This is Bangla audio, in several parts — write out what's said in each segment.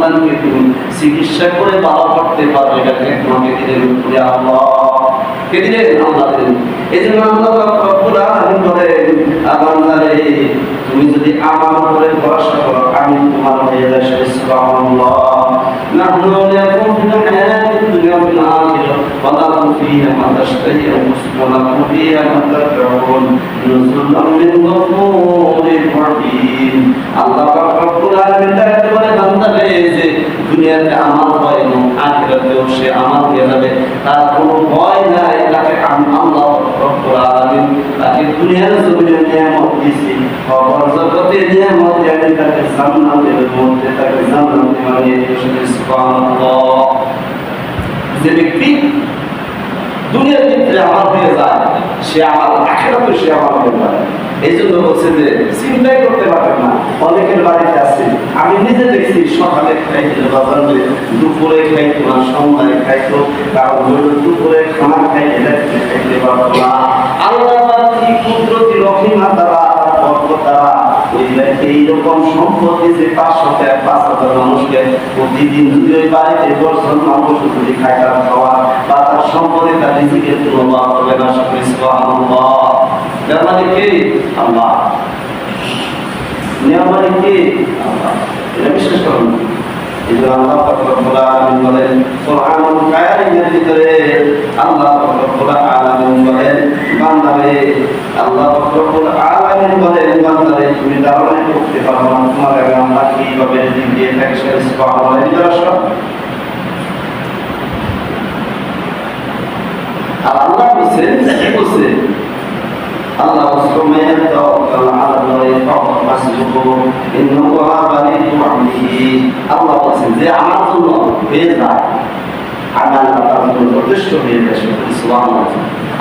সন্তানকে তুমি চিকিৎসা করে ভালো করতে পারবে, এটাকে তোমাকে দিলেন উপরে আল্লাহ, কে দিলেন? আল্লাহ দিলেন। এই জন্য আল্লাহ রব্বুল আলামিন বলেন, বান্দারে তুমি যদি আমার উপরে ভরসা করো আমি তোমার হয়ে যাই। সুবহানাল্লাহ। নাহনু লাকুম ফিল হায়াতিদ দুনিয়া ওয়াল আখিরাহ ওয়া লাকুম ফিহা মা তাশতাহি আনফুসুকুম ওয়া লাকুম ফিহা মা তাদউন নুজুলাম মিন গফুরির রহিম। আল্লাহ রব্বুল আলামিন ডাকতে বলে, বান্দারে যে দুনিয়াতে আমার ভয় নেই, আখিরাতেও সে আমার হয়ে যাবে, তার কোনো ভয় নাই। তাকে আমি আল্লাহ রব্বুল আলামিন তাকে দুনিয়ার জমিনে নিয়ামত দিয়েছি, খবর জগতে নিয়ামত দিয়ে তাকে জান্নাতের মধ্যে তাকে জান্নাতে বানিয়ে দিয়েছি। সুবহানাল্লাহ। যে ব্যক্তি দুনিয়ার ভিতরে আমার হয়ে যায় সে আমার আখিরাতে সে আমার হয়ে যায়। এই জন্য বলছে যে চিন্তাই করতে পারবেন না। অনেকের বাড়িতে আছে, আমি নিজে দেখছি, সকালে খাইতে বাজার করে, দুপুরে খাইতো না, সন্ধ্যায় খাইতো, কারণ দুপুরে খানা খাইতে খাইতে পারতো না। আল্লাহ কি কুদরতি রহিমা দ্বারা দ্বারা এইরকম সম্পত্তি যে 500-5,000 মানুষকে প্রতিদিন যদি ওই বাড়িতে 10 জন মানুষ যদি খায় তার খাওয়া বা তার সম্পত্তি তার রিজিকের কোনো অভাব হবে না। সুবহানাল্লাহ। যার মানে কে? আল্লাহ। নিয়ামত মানে কে? আল্লাহ। এটা বিশ্বাস করুন। এই জন্য আল্লাহ রব্বুল আলামিন বলেন কোরআনুল কারীমের ভিতরে, আল্লাহ রব্বুল আলামিন বলেন, বান্দারে আল্লাহ রব্বুল আলামিন বলেন, বান্দারে তুমি ধারণা করতে পারো না তোমার আল্লাহ কিভাবে রিজিক দিয়ে থাকে। সুবহানাল্লাহ। এটা সব আর আল্লাহ বলছে, কি বলছে? আল্লাহ সুবহানাহু তাআলা আল্লাহ বলছেন যে আমার জন্য হয়ে যায়, আমি আল্লাহ তার জন্য যথেষ্ট হয়ে যায়। সুবহানাল্লাহ।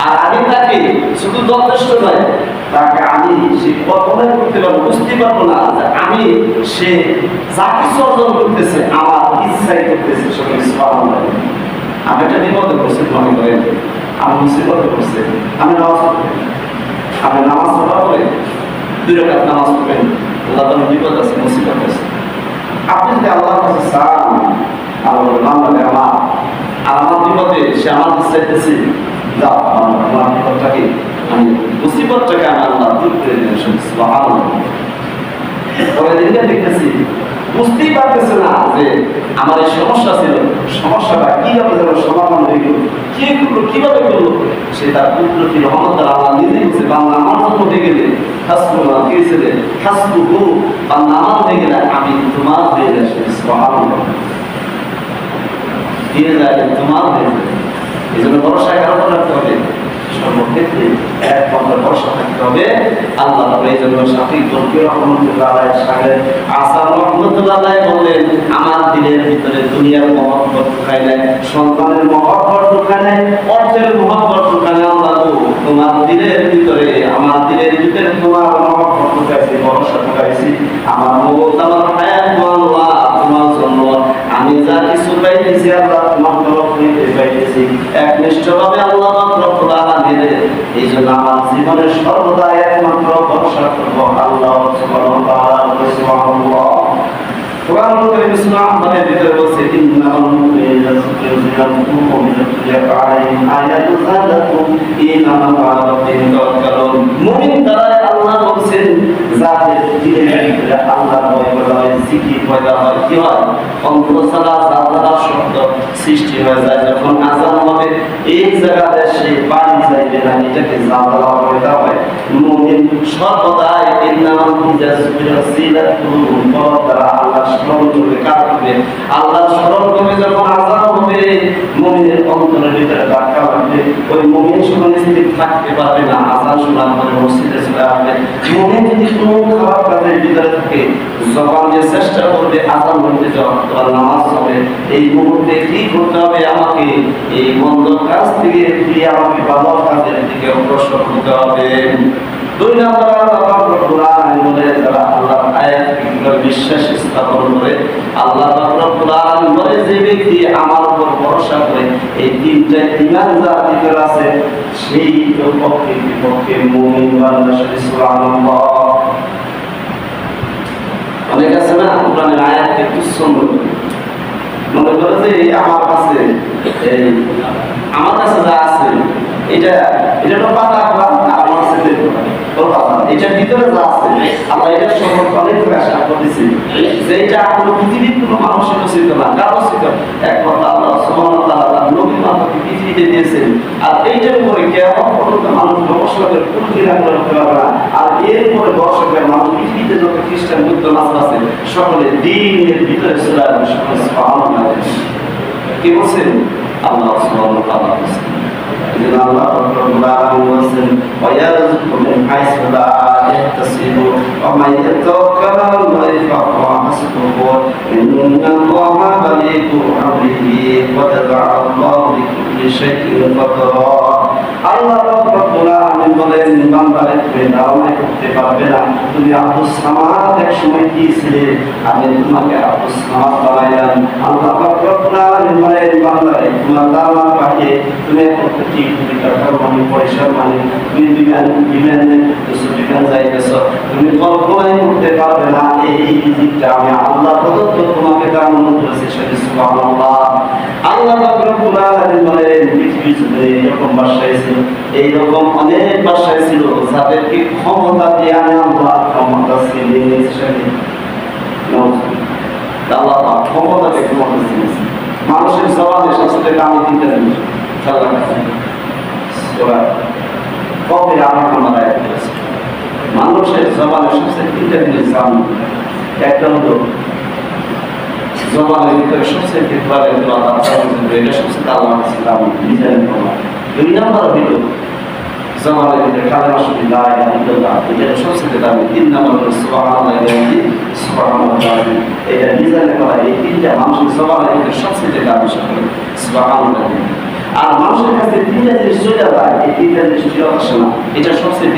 আর আমি তাকে শুধু যথেষ্ট নয়, তাকে আমি সে কল্পনা করতে পারবো, বুঝতে পারবো না যে আমি সে যা কিছু অর্জন করতেছে আমার ইচ্ছাই করতেছে। সুবহানাল্লাহ। আমি একটা বিপদে পড়ছি, মনে করেন আমি মুসিবতে পড়ছি, আমি নামাজ পড়ি, আপনি নামাজ পড়ার পরে 2 রাকাত নামাজ পড়বেন, আল্লাহ তাআলা বিপদ আছে, মুসিবত আছে, আপনি যদি আল্লাহর কাছে চান, আল্লাহ বান্দাকে আমার বিপদে সে আমার কাছে চাইতেছে, যাও আমার বিপদটাকে আমি মুসিবতটাকে আমি আল্লাহ দূর করে দিলেন। সুবহানাল্লাহ। তবে দিনটা দেখতেছি বুঝতেই পারতেছে না যে আমার এই সমস্যা ছিল, সমস্যাটা কিভাবে যেন সমাধান হয়ে গেল, কে করলো, কিভাবে করলো, সে তার কুদরতি রহমত দ্বারা আল্লাহ নিজেই বলছে, বান্দা আমার জন্য হয়ে গেলে হাসবুল্লাহ দিয়েছিলে, হাসবুহু বান্দা আমার হয়ে গেলে আমি তোমার হয়ে যাই। সুবহানাল্লাহ। দিয়ে যায় তোমার হয়ে যায়। এই জন্য ভরসা কারো রাখতে হবে, সর্বক্ষেত্রে একমাত্র ভরসা থাকতে হবে আল্লাহ। এই জন্য শাফিঈ রহমাতুল্লাহ আলাইহি সাহেব আসার রহমাতুল্লাহ আলাইহি বললেন, আমার দিলের ভিতরে দুনিয়ার মহব্বত ঢুকায় নাই, সন্তানের মহব্বত ঢুকায় নাই, অর্থের মহব্বত ঢুকায় নাই। আল্লাহ তোমার দিলের ভিতরে, আমার দিলের ভিতরে তোমার মহব্বত ঢুকাইছি, ভরসা ঢুকাইছি। আমার মওত আমার হায়াত আল্লাহ তোমার জন্য, আমি যা কিছু পাইতেছি আল্লাহ তোমার তরফ থেকে পাইতেছি একনিষ্ঠভাবে আল্লাহ রব্বুল আলামিন। এই জন্য আমার জীবনের সর্বদা একমাত্র ভরসা করবো আল্লাহ সুবহানাহু ওয়া তাআলা। সুবহানাল্লাহ। কোরআন কারীম সূরা আহজাবের ভিতরে বলছে, ইন্নাল মুমিনিনা মুমিন তারা আল্লাহ বলছেন যাদের দিলের ভিতরে আল্লাহর ভয় পয়দা হয়, জিকির পয়দা হয়, কি হয়? অন্তঃসালা জালজালা শব্দ সৃষ্টি হয়ে যায়। যখন আযান হবে এই জায়গাতে সে বাড়ি যাইবে না, এটাকে জালজালা পয়দা হয়। মুমিন সর্বদাই ইন্নাল মুমিনিনা তারা আল্লাহ স্মরণ করবে, কার করবে? আল্লাহ স্মরণ করবে। যখন আযান হবে মুমিনের অন্তরের ভিতরে ধাক্কা লাগবে, ওই মুমিন শুনে স্থির থাকতে পারবে না, আযান শোনার পরে মসজিদে চলে আসবে। মুমিন যদি কোনো খারাপ কাজের ভিতরে থাকে, যখন যে চেষ্টা করবে আযান হইতে যাওয়ার নামাজ হবে, এই মুহূর্তে কি করতে হবে? আমাকে এই মন্দ কাজ থেকে ফিরে আমাকে ভালো কাজের দিকে অগ্রসর হতে হবে। 2 নম্বর আল্লাহ রব্বুল আলামিন বলে, যারা আল্লাহর আয়াতগুলোর বিশ্বাস স্থাপন করে, আল্লাহ রব্বুল আলামিন বলে যে ব্যক্তি আমার উপর ভরসা করে, এই 3টা ঈমান যার ভিতরে আছে সেই পক্ষে মুমিন বান্দা। সুবহানাল্লাহ। অনেক আছে না কোরআনের আয়াতকে তুচ্ছ মনে করে, মনে করে যে আমার কাছে এই আমার কাছে যা আছে এটা এটা তো পাতা আমার ছেলে এটার ভিতরে যা আছে আমরা এটার সম্পর্কে অনেক আশা করতেছি যে এটা কোনো পৃথিবীর কোনো মানুষের উচিত না কারো উচিত একমাত্র আল্লাহ সুবহানাহু ওয়া তাআলা নবী মাত্রকে পৃথিবীতে দিয়েছেন। আর এইটার উপরে কেমন পর্যন্ত মানুষ গবেষণাদের কোনো কিনা করতে পারবে না। আর এর উপরে গবেষণাদের মানুষ পৃথিবীতে যত খ্রিস্টান বুদ্ধ নাস্তা আছে সকলে দিনের ভিতরে চলে আসবে সকলে সুবহানাল্লাহ। কি বলছেন আল্লাহ সুবহানাহু ওয়া তাআলা বলছেন আল্লাহ রাব্বুল আলামিন বলেন ওয়ায়ারযুকু মিন হাইসু লা ইয়াহতাসিবু ওয়া মান ইয়াতাওয়াক্কাল আলাল্লাহি ফাহুয়া হাসবুহু ইন্নাল্লাহা বালিগু আমরিহি ওয়া জাআলাল্লাহু লিকুল্লি শাইইন কাদরা। আল্লাহ রাব্বুল আলামিন বলেন বান্দারে তুমি ধারণা করতে পারবে না তুমি আব্দুস সামাদ এক সময় কি ছিলে আমি তোমাকে আব্দুস সামাদ বানাইলাম। আল্লাহ রাব্বুল আলামিন বলেন বান্দারে তোমার ধারণা বাহিরে তুমি এখন কি টাকার মানে পয়সার মানে তুমি বিমানে বিমান যাইতেছ তুমি কল্পনাই করতে পারবে না এই রিজিকটা আমি আল্লাহ প্রদত্ত তোমাকে দান করেছি সেটা সুবহানাল্লাহ। আল্লাহ রাব্বুল আলামিন বলেন পৃথিবী জুড়ে এরকম বাসায় ছিল এইরকম অনেক বাসায় ছিল যাদেরকে ক্ষমতা দিয়ে আমি আল্লাহ ক্ষমতা ছিনিয়ে নিয়েছি। আল্লাহ ক্ষমতাকে ক্ষমতা ছিনিয়েছি। মানুষের জবানের সবচেয়ে দামি তিনটা জিনিস মানুষের জবানের সবচেয়ে তিনটা জিনিস দামি। একটা হলো জবানের ভিতরে সবচেয়ে এটা সবচেয়ে আল্লাহ দামি নিজের ক্ষমা। দুই নম্বর হইল জবানের ভিতরে কালেমা শুনিল্লাহ এটা সবচেয়ে দামি। তিন নম্বর হলো সুবহানাল্লাহ সুবহানাল্লাহ এটা নিজের করা। এই তিনটা মানুষের জবানের ভিতরে সবচেয়ে দামি সকলে সুবহানাল্লাহ। আর মানুষের কাছে তিনটা জিনিস চলে যায় এই তিনটা জিনিস ফিরত আসে না এটা সবচেয়ে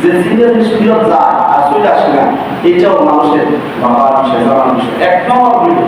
যে তিনটা জিনিস ফিরত যায় আর চলে আসে না এটাও মানুষের বাবার বিষয় বাবার বিষয়। এক নম্বর হইল